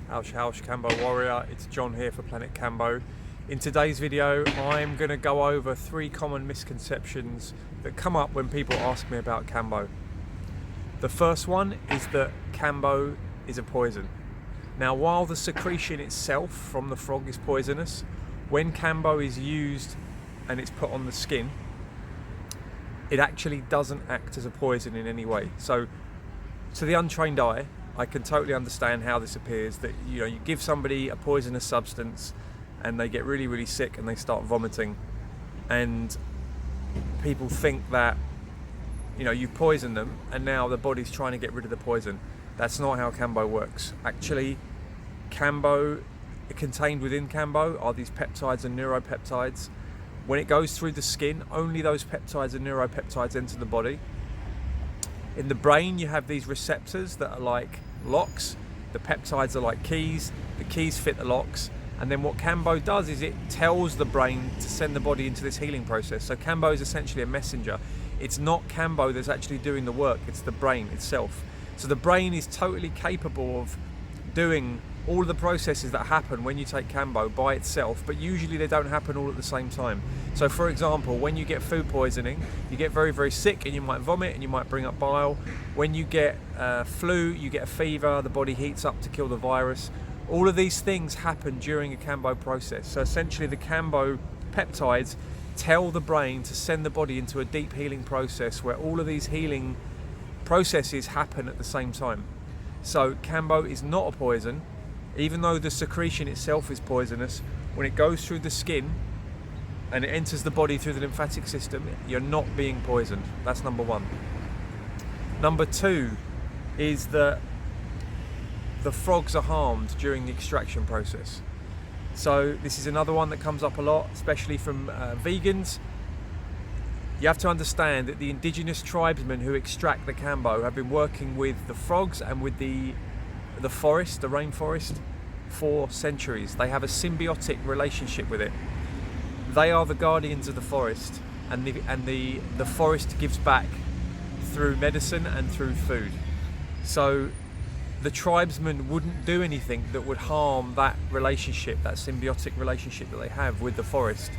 How's Kambo Warrior? It's John here for Planet Kambo. In today's video, I'm going to go over 3 common misconceptions that come up when people ask me about Kambo. The first one is that Kambo is a poison. Now, while the secretion itself from the frog is poisonous, when Kambo is used and it's put on the skin, it actually doesn't act as a poison in any way. So, to the untrained eye, I can totally understand how this appears, that you give somebody a poisonous substance and they get really, really sick and they start vomiting, and people think that you've poisoned them and now the body's trying to get rid of the poison. That's not how Kambo works. Actually, Kambo, contained within Kambo are these peptides and neuropeptides. When it goes through the skin, only those peptides and neuropeptides enter the body. In the brain, you have these receptors that are like locks. The peptides are like keys. The keys fit the locks. And then what Kambo does is it tells the brain to send the body into this healing process. So Kambo is essentially a messenger. It's not Kambo that's actually doing the work, it's the brain itself. So the brain is totally capable of doing all of the processes that happen when you take Kambo by itself, but usually they don't happen all at the same time. So for example, when you get food poisoning, you get very, very sick and you might vomit and you might bring up bile. When you get flu, you get a fever, the body heats up to kill the virus. All of these things happen during a Kambo process. So essentially the Kambo peptides tell the brain to send the body into a deep healing process where all of these healing processes happen at the same time. So Kambo is not a poison. Even though the secretion itself is poisonous, when it goes through the skin and it enters the body through the lymphatic system, you're not being poisoned. That's number 1. Number 2 is that the frogs are harmed during the extraction process. So this is another one that comes up a lot, especially from vegans. You have to understand that the indigenous tribesmen who extract the Kambo have been working with the frogs and with the forest, the rainforest, for centuries. They have a symbiotic relationship with it. They are the guardians of the forest, and the forest gives back through medicine and through food. So the tribesmen wouldn't do anything that would harm that relationship, that symbiotic relationship that they have with the forest.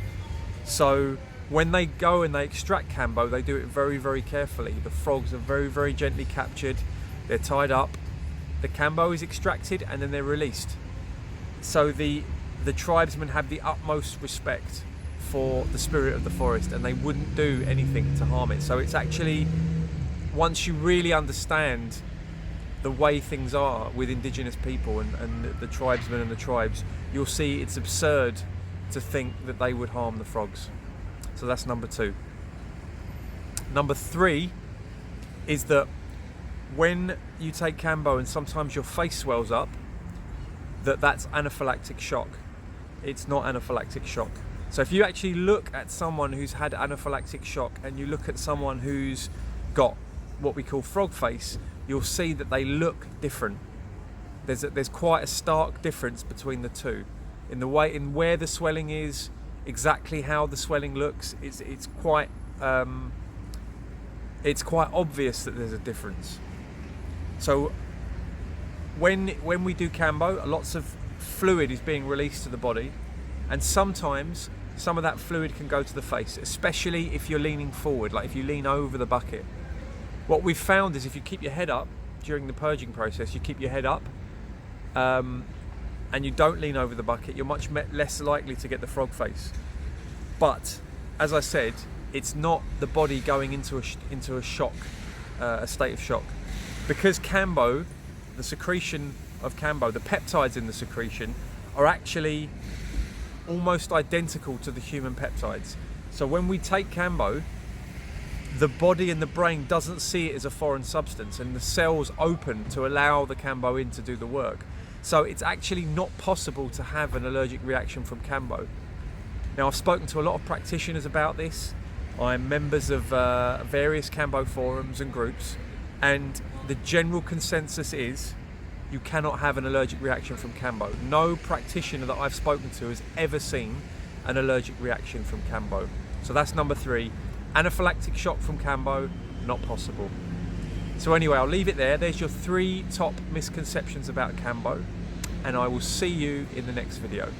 So when they go and they extract Kambo, they do it very, very carefully. The frogs are very, very gently captured. They're tied up. The Kambo is extracted and then they're released. So the tribesmen have the utmost respect for the spirit of the forest and they wouldn't do anything to harm it. So it's actually, once you really understand the way things are with indigenous people and the tribesmen and the tribes, you'll see it's absurd to think that they would harm the frogs. So that's number 2. Number 3 is that when you take Kambo and sometimes your face swells up, that's anaphylactic shock. It's not anaphylactic shock. So if you actually look at someone who's had anaphylactic shock and you look at someone who's got what we call frog face, you'll see that they look different. There's quite a stark difference between the two in where the swelling is, exactly how the swelling looks. It's quite obvious that there's a difference. So when we do Kambo, lots of fluid is being released to the body, and sometimes some of that fluid can go to the face, especially if you're leaning forward, like if you lean over the bucket. What we've found is if you keep your head up during the purging process, you keep your head up and you don't lean over the bucket, you're much less likely to get the frog face. But as I said, it's not the body going into a shock, a state of shock. Because Kambo, the secretion of Kambo, the peptides in the secretion are actually almost identical to the human peptides. So when we take Kambo, the body and the brain doesn't see it as a foreign substance, and the cells open to allow the Kambo in to do the work. So it's actually not possible to have an allergic reaction from Kambo. Now, I've spoken to a lot of practitioners about this. I'm members of various Kambo forums and groups, and the general consensus is you cannot have an allergic reaction from Kambo. No practitioner that I've spoken to has ever seen an allergic reaction from Kambo. So that's number 3. Anaphylactic shock from Kambo, not possible. So anyway, I'll leave it there. There's your 3 top misconceptions about Kambo. and I will see you in the next video.